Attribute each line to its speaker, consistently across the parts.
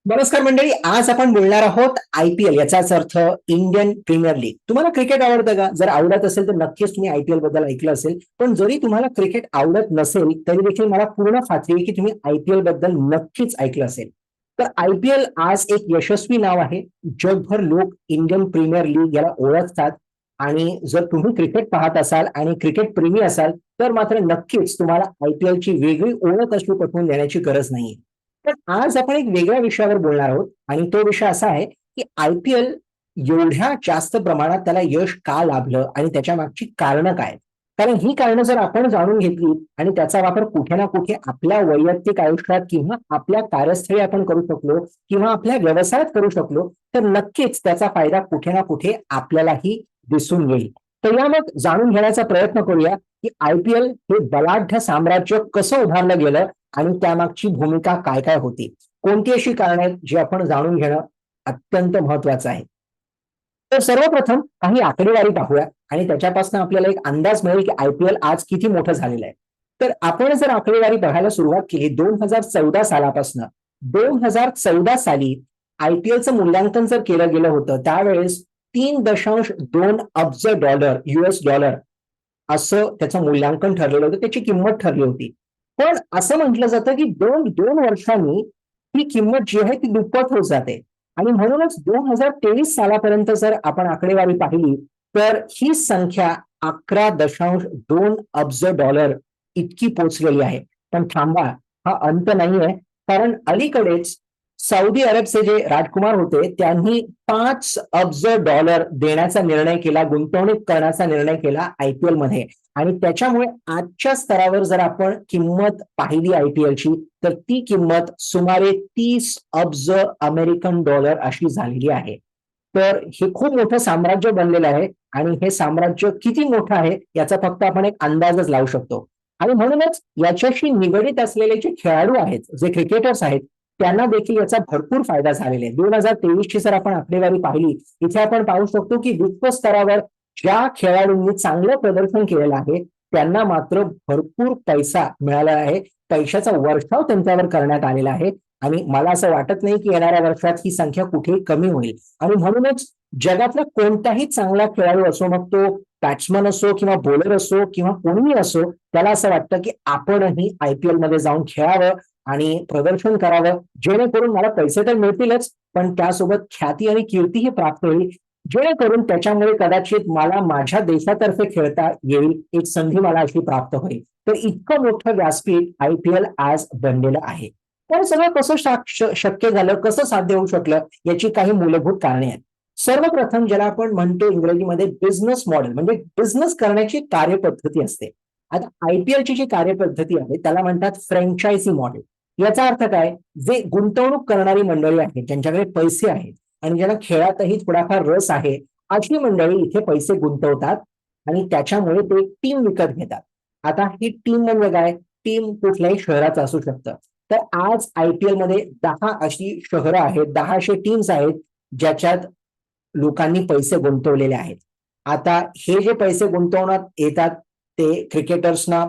Speaker 1: नमस्कार मंडळी. आज आपण बोलणार आहोत आयपीएल, याचाच अर्थ इंडियन प्रीमियर लीग. तुम्हाला क्रिकेट आवडतं का? जर आवडत असेल तर नक्कीच तुम्ही आयपीएल बद्दल ऐकलं असेल. पण जरी तुम्हाला क्रिकेट आवडत नसेल तरी देखील मला पूर्ण खात्री आहे की तुम्ही आयपीएल बद्दल नक्कीच ऐकलं असेल. तर आयपीएल आज एक यशस्वी नाव आहे. जगभर लोक इंडियन प्रीमियर लीग याला ओळखतात. आणि जर तुम्ही क्रिकेट पाहत असाल आणि क्रिकेट प्रेमी असाल तर मात्र नक्कीच तुम्हाला आयपीएल ची वेगळी ओळख असली पटवून देण्याची गरज नाहीये. पण आज आपण एक वेगळ्या विषयावर बोलणार आहोत आणि तो विषय असा आहे की आयपीएल एवढ्या जास्त प्रमाणात त्याला यश का लाभलं आणि त्याच्या मागची कारणं काय. कारण ही कारणं जर आपण जाणून घेतली आणि त्याचा वापर कुठे ना कुठे आपल्या वैयक्तिक आयुष्यात किंवा आपल्या कार्यस्थळी आपण करू शकलो किंवा आपल्या व्यवसायात करू शकलो तर नक्कीच त्याचा फायदा कुठे ना कुठे आपल्यालाही दिसून येईल. तर या मग जाणून घेण्याचा प्रयत्न करूया की आयपीएल हे बलाढ्य साम्राज्य कसं उभारलं गेलं आणि त्यामागची भूमिका काय काय होती. कोणती अशी कारणं आहेत जी आपण जाणून घेणं अत्यंत महत्वाचं आहे. तर सर्वप्रथम काही आकडेवारी पाहूया आणि त्याच्यापासून आपल्याला एक अंदाज मिळेल की आयपीएल आज किती मोठं झालेलं आहे. तर आपण जर आकडेवारी बघायला सुरुवात केली 2014 सालापासून 2014 साली आयपीएलचं मूल्यांकन जर केलं गेलं होतं त्यावेळेस 3.2 अब्ज डॉलर US डॉलर असं त्याचं मूल्यांकन ठरलेलं होतं, त्याची किंमत ठरली होती. पण असं म्हटलं जातं की दोन दोन वर्षांनी ही किंमत जी आहे ती दुप्पट होत जाते. आणि म्हणूनच 2023 सालापर्यंत जर आपण आकडेवारी पाहिली तर ही संख्या 11.2 अब्ज डॉलर इतकी पोचलेली आहे. पण थांबा, हा अंत नाहीये. कारण अलीकडेच सौदी अरबचे जे राजकुमार होते त्यांनी 5 अब्ज डॉलर देण्याचा निर्णय केला, गुंतवणूक करण्याचा निर्णय केला आयपीएल मध्ये. आणि त्याच्यामुळे आजच्या स्तरावर जर आपण किंमत पाहिली आयपीएलची तर ती किंमत सुमारे 30 अब्ज अमेरिकन डॉलर अशी झालेली आहे. तर हे खूप मोठं साम्राज्य बनलेलं आहे आणि हे साम्राज्य किती मोठं आहे याचा फक्त आपण एक अंदाजच लावू शकतो. आणि म्हणूनच याच्याशी निगडित असलेले जे खेळाडू आहेत, जे क्रिकेटर्स आहेत, त्यांना देखील याचा भरपूर फायदा झालेला आहे. 2023 ची जर आपण आकडेवारी पाहिली इथे आपण पाहू शकतो की विश्व स्तरावर ज्या खेळाडूंनी चांगलं प्रदर्शन केलेलं आहे त्यांना मात्र भरपूर पैसा मिळाला आहे. पैशाचा वर्षाव त्यांच्यावर करण्यात आलेला आहे. आणि मला असं वाटत नाही की येणाऱ्या वर्षात ही संख्या कुठेही कमी होईल. आणि म्हणूनच जगातला कोणताही चांगला खेळाडू असो, मग तो बॅट्समन असो किंवा बॉलर असो किंवा कोणीही असो, त्याला असं वाटतं की आपणही आयपीएल मध्ये जाऊन खेळावं आणि प्रदर्शन करावं, जेणेकरून मला पैसे तर मिळतीलच पण त्यासोबत ख्याती आणि कीर्तीही प्राप्त होईल, जेणेकरून त्याच्यामुळे कदाचित मला माझ्या देशातर्फे खेळता येईल, एक संधी मला अशी प्राप्त होईल. तर इतकं मोठं व्यासपीठ आयपीएल आज बनलेलं आहे. तर सगळं कसं शक्य झालं, कसं साध्य होऊ शकलं याची काही मूलभूत कारणे आहेत. सर्वप्रथम ज्याला आपण म्हणतो इंग्रजीमध्ये बिझनेस मॉडेल, म्हणजे बिझनेस करण्याची कार्यपद्धती असते. आता आयपीएलची जी कार्यपद्धती आहे त्याला म्हणतात फ्रँचायझी मॉडेल. याचा अर्थ काय? जे गुंतवणूक करणारी मंडळी आहेत, ज्यांच्याकडे पैसे आहेत आणि ज्यांना खेळातही थोडाफार रस आहे, अशी मंडळी इथे पैसे गुंतवतात आणि त्याच्यामुळे ते टीम विकत घेतात. आता ही टीम म्हणजे काय? टीम कुठल्याही शहराचं असू शकतं. तर आज आयपीएल मध्ये 10 अशी शहरं आहेत, 10 असे टीम्स आहेत ज्याच्यात लोकांनी पैसे गुंतवलेले आहेत. आता हे जे पैसे गुंतवण्यात येतात ते क्रिकेटर्सना,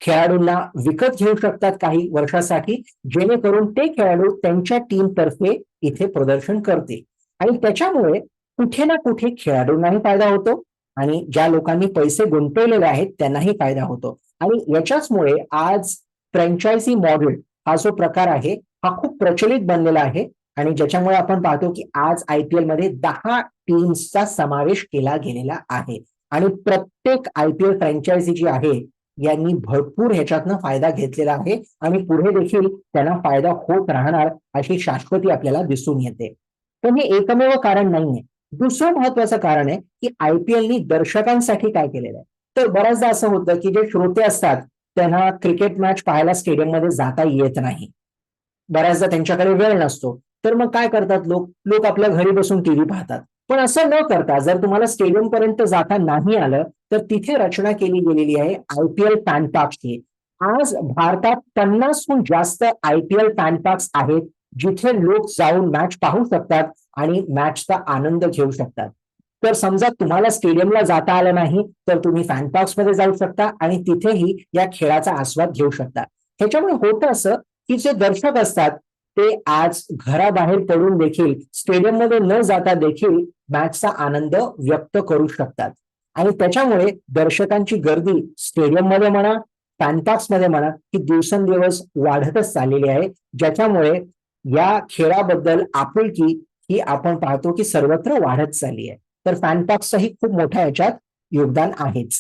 Speaker 1: खेळाडूंना विकत घेऊ शकतात काही वर्षासाठी, जेणेकरून ते खेळाडू त्यांच्या टीम तर्फे इथे प्रदर्शन करतील. आणि त्याच्यामुळे कुठे ना कुठे खेळाडूंनाही फायदा होतो आणि ज्या लोकांनी पैसे गुंतवलेले आहेत त्यांनाही फायदा होतो. आणि याच्याचमुळे आज फ्रँचायझी मॉडेल हा जो प्रकार आहे हा खूप प्रचलित बनलेला आहे. आणि ज्याच्यामुळे आपण पाहतो की आज आयपीएल मध्ये 10 टीम्सचा समावेश केला गेलेला आहे. आणि प्रत्येक आयपीएल फ्रँचायझी जी आहे यांनी भरपूर ह्याच्यातनं फायदा घेतलेला आहे आणि पुढे देखील त्यांना फायदा होत राहणार अशी शाश्वती आपल्याला दिसून येते. पण हे एकमेव कारण नाहीये. दुसरं महत्वाचं कारण आहे की आयपीएलनी दर्शकांसाठी काय केलेलं आहे. तर बऱ्याचदा असं होतं की जे श्रोते असतात त्यांना क्रिकेट मॅच पाहायला स्टेडियम मध्ये जाता येत नाही. बऱ्याचदा त्यांच्याकडे वेळ नसतो. तर मग काय करतात लोक? लोक आपल्या घरी बसून टीव्ही पाहतात. पण असं न करता जर तुम्हाला स्टेडियम पर्यंत जाता नाही आलं तर तिथे रचना केली गेलेली आहे आयपीएल फॅन पार्कची. आज भारतात 50हून जास्त आयपीएल फॅन पार्क्स आहेत जिथे लोक जाऊन मॅच पाहू शकतात आणि मॅचचा आनंद घेऊ शकतात. तर समजा तुम्हाला स्टेडियमला जाता आलं नाही तर तुम्ही फॅन पार्क्स मध्ये जाऊ शकता आणि तिथेही या खेळाचा आस्वाद घेऊ शकता. ह्याच्यामुळे होतं असं की जे दर्शक असतात ते आज घराबाहेर पडून देखील स्टेडियममध्ये न जाता देखील मॅचचा आनंद व्यक्त करू शकतात. आणि त्याच्यामुळे दर्शकांची गर्दी स्टेडियममध्ये म्हणा, फॅनपार्क्समध्ये म्हणा, ही दिवसेंदिवस वाढतच चाललेली आहे, ज्याच्यामुळे या खेळाबद्दल आपुलकी ही आपण पाहतो की सर्वत्र वाढत चालली आहे. तर फॅनपार्क्सचंही खूप मोठ्या याच्यात योगदान आहेच.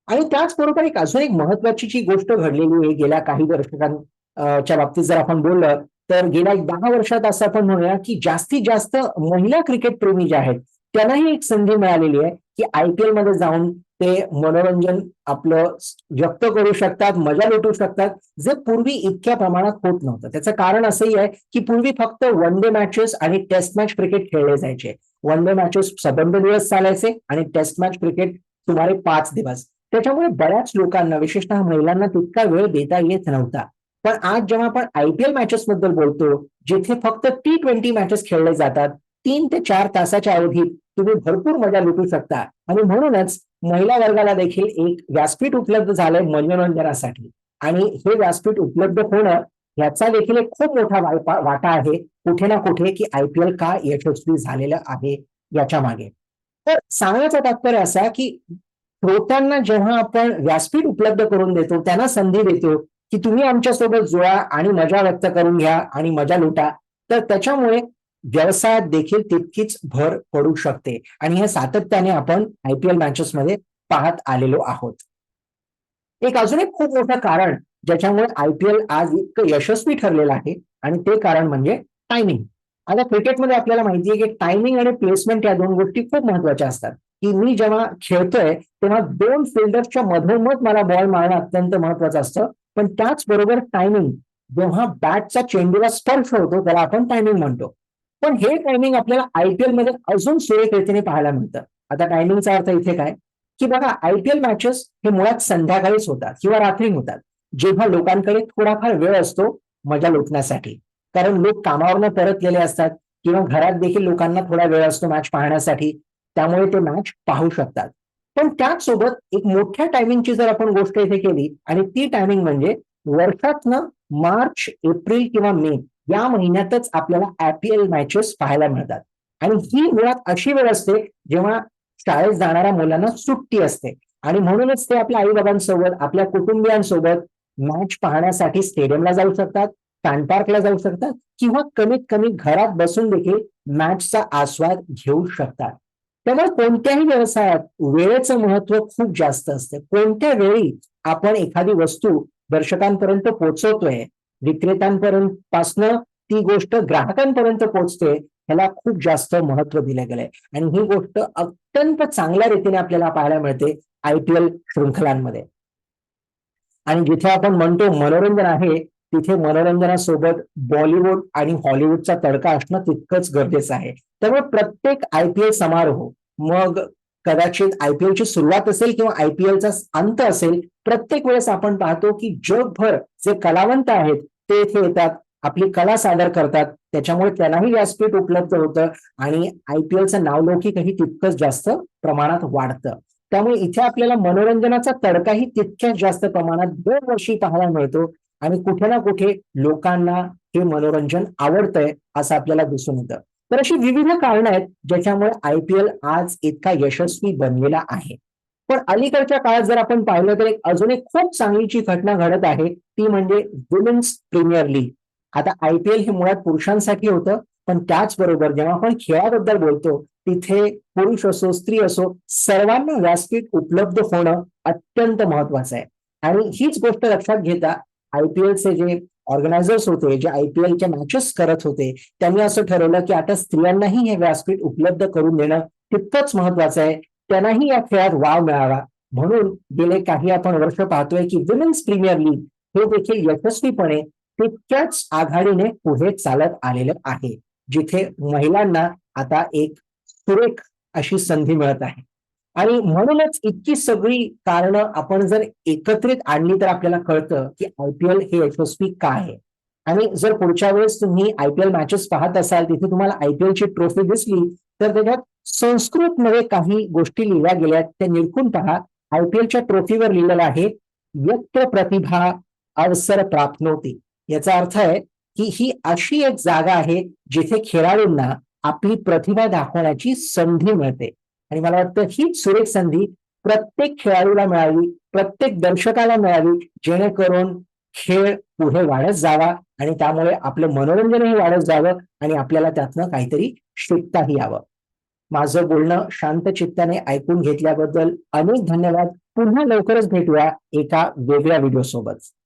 Speaker 1: आणि त्याचबरोबर अजून एक महत्वाची जी गोष्ट घडलेली आहे गेल्या काही च्या बाबतीत जर आपण बोललं, तर गेल्या 10 वर्षात असं आपण म्हणूया की जास्तीत जास्त महिला क्रिकेट प्रेमी जे आहेत, त्यांनाही एक संधी मिळालेली आहे की IPL मध्ये जाऊन ते मनोरंजन आपलं व्यक्त करू शकतात, मजा लुटू शकतात, जे पूर्वी इतक्या प्रमाणात होत नव्हतं. त्याचं कारण असंही आहे की पूर्वी फक्त वन डे मॅचेस आणि टेस्ट मॅच क्रिकेट खेळले जायचे. वन डे मॅचेस सबंध दिवस चालायचे आणि टेस्ट मॅच क्रिकेट सुमारे 5 दिवस. त्याच्यामुळे बऱ्याच लोकांना, विशेषतः महिलांना तितका वेळ देता येत नव्हता. पण आज जेव्हा आपण IPL मॅचेस बद्दल बोलतो, जिथे फक्त T20 मॅचेस खेळले जातात, 3 ते 4 तासाच्या अवधीत तुम्ही भरपूर मजा लुटू शकता. आणि म्हणूनच महिला वर्गाला देखील एक व्यासपीठ उपलब्ध झालंय मनोरंजनासाठी. आणि हे व्यासपीठ उपलब्ध होणं याचा देखील एक खूप मोठा वाटा आहे कुठे ना कुठे की IPL का यशस्वी झालेलं आहे याच्या मागे. तर सांगण्याचं तात्पर्य असा की श्रोत्यांना जेव्हा आपण व्यासपीठ उपलब्ध करून देतो, त्यांना संधी देतो की तुम्ही आमच्यासोबत जुळा आणि मजा व्यक्त करून घ्या आणि मजा लुटा, तर त्याच्यामुळे व्यवसायात देखील तितकीच भर पडू शकते. आणि हे सातत्याने आपण IPL मॅचेसमध्ये पाहत आलेलो आहोत. अजून एक खूप मोठं कारण ज्याच्यामुळे IPL आज इतकं यशस्वी ठरलेलं आहे आणि ते कारण म्हणजे टायमिंग. आता क्रिकेटमध्ये आपल्याला माहिती आहे की टायमिंग आणि प्लेसमेंट या 2 गोष्टी खूप महत्वाच्या असतात. की मी जेव्हा खेळतोय तेव्हा 2 फिल्डर्सच्या मधोमध मला बॉल मारणं अत्यंत महत्वाचं असतं. पण त्याचबरोबर टायमिंग, जेव्हा बॅटचा चेंडूला स्पर्श होतो त्याला आपण टायमिंग म्हणतो. पण हे टायमिंग आपल्याला IPL मध्ये अजून सुरेख रीतीने पाहायला मिळतं. आता टायमिंगचा अर्थ इथे काय, की बघा IPL मॅचेस हे मुळात संध्याकाळीच होतात किंवा रात्री होतात, जेव्हा लोकांकडे थोडाफार वेळ असतो मजा लुटण्यासाठी. कारण लोक कामावरनं परतलेले असतात किंवा घरात देखील लोकांना थोडा वेळ असतो मॅच पाहण्यासाठी, त्यामुळे ते मॅच पाहू शकतात. पण त्याचसोबत एक मोठ्या टायमिंगची जर आपण गोष्ट इथे केली, आणि ती टायमिंग म्हणजे वर्षातनं मार्च, एप्रिल किंवा मे या महिन्यातच आपल्याला IPL मॅचेस पाहायला मिळतात. आणि ही मुळात अशी वेळ असते जेव्हा शाळेत जाणाऱ्या मुलांना सुट्टी असते. आणि म्हणूनच ते आपल्या आई-बाबांसोबत, आपल्या कुटुंबियांसोबत मॅच पाहण्यासाठी स्टेडियमला जाऊ शकतात, फॅन पार्कला जाऊ शकतात किंवा कमीत कमी घरात बसून देखील मॅचचा आस्वाद घेऊ शकतात. त्यामुळे कोणत्याही व्यवसायात वेळेचं महत्व खूप जास्त असते. कोणत्या वेळी आपण एखादी वस्तू दर्शकांपर्यंत पोहोचवतोय, विक्रेत्यांपर्यंत पासनं ती गोष्ट ग्राहकांपर्यंत पोहोचते, ह्याला खूप जास्त महत्व दिलं गेलंय. आणि ही गोष्ट अत्यंत चांगल्या रीतीने आपल्याला पाहायला मिळते IPL शृंखलांमध्ये. आणि जिथे आपण म्हणतो मनोरंजन आहे, तिथे मनोरंजनासोबत बॉलिवूड आणि हॉलिवूडचा तडका असणं तितकंच गरजेचं आहे. त्यामुळे प्रत्येक IPL समारोह, मग कदाचित IPLची सुरुवात असेल किंवा IPLचा अंत असेल, प्रत्येक वेळेस आपण पाहतो की जगभर जे कलावंत आहेत ते इथे येतात, आपली कला सादर करतात. त्याच्यामुळे त्यांनाही व्यासपीठ उपलब्ध होतं आणि IPLचं नावलौकिकही तितकंच जास्त प्रमाणात वाढतं. त्यामुळे इथे आपल्याला मनोरंजनाचा तडकाही तितक्याच जास्त प्रमाणात दरवर्षी पाहायला मिळतो. आणि कुठे ना कुठे लोकांना हे मनोरंजन आवडतंय असं आपल्याला दिसून येतं. तर अशी विविध कारणं आहेत ज्याच्यामुळे IPL आज इतका यशस्वी बनलेला आहे. पण अलीकडच्या काळात जर आपण पाहिलं तर अजून एक खूप चांगलीची घटना घडत आहे, ती म्हणजे वुमेन्स प्रीमियर लीग. आता IPL हे मुळात पुरुषांसाठी होतं, पण त्याचबरोबर जेव्हा आपण खेळाबद्दल बोलतो तिथे पुरुष असो, स्त्री असो, सर्वांना व्यासपीठ उपलब्ध होणं अत्यंत महत्वाचं आहे. आणि हीच गोष्ट लक्षात घेता IPLचे जे ऑर्गनायझर्स होते, जे IPLच्या मॅचेस करत होते, त्यांनी असं ठरवलं की आता स्त्रियांनाही हे व्यासपीठ उपलब्ध करून देणं तितकंच महत्वाचं आहे. त्यांनाही या खेळात वाव मिळावा. म्हणून गेले काही आपण वर्ष पाहतोय की वुमेन्स प्रीमियर लीग हे देखील यशस्वीपणे तितक्याच आघाडीने पुढे चालत आलेलं आहे, जिथे महिलांना आता एक सुरेख अशी संधी मिळत आहे. आणि म्हणूनच इतकी सगळी कारणं आपण जर एकत्रित आणली तर आपल्याला कळतं की IPL हे यशस्वी का आहे. आणि जर पुढच्या वेळेस तुम्ही IPL मॅचेस पाहत असाल, तिथे तुम्हाला IPLची ट्रॉफी दिसली, तर त्याच्यात संस्कृतमध्ये काही गोष्टी लिहिल्या गेल्या, त्या निरखून पहा. IPLच्या ट्रॉफीवर लिहिलेलं आहे, यत्र प्रतिभा अवसर प्राप्नोति. याचा अर्थ आहे की ही अशी एक जागा आहे जिथे खेळाडूंना आपली प्रतिभा दाखवण्याची संधी मिळते. आणि मला वाटतं हीच सुरेख संधी प्रत्येक खेळाडूला मिळावी, प्रत्येक दर्शकाला मिळावी, जेणेकरून खेळ पुढे वाढत जावा आणि त्यामुळे आपलं मनोरंजनही वाढत जावं आणि आपल्याला त्यातनं काहीतरी शिकताही यावं. माझं बोलणं शांत चित्ताने ऐकून घेतल्याबद्दल अनेक धन्यवाद. पुन्हा लवकरच भेटूया एका वेगळ्या व्हिडिओ सोबत.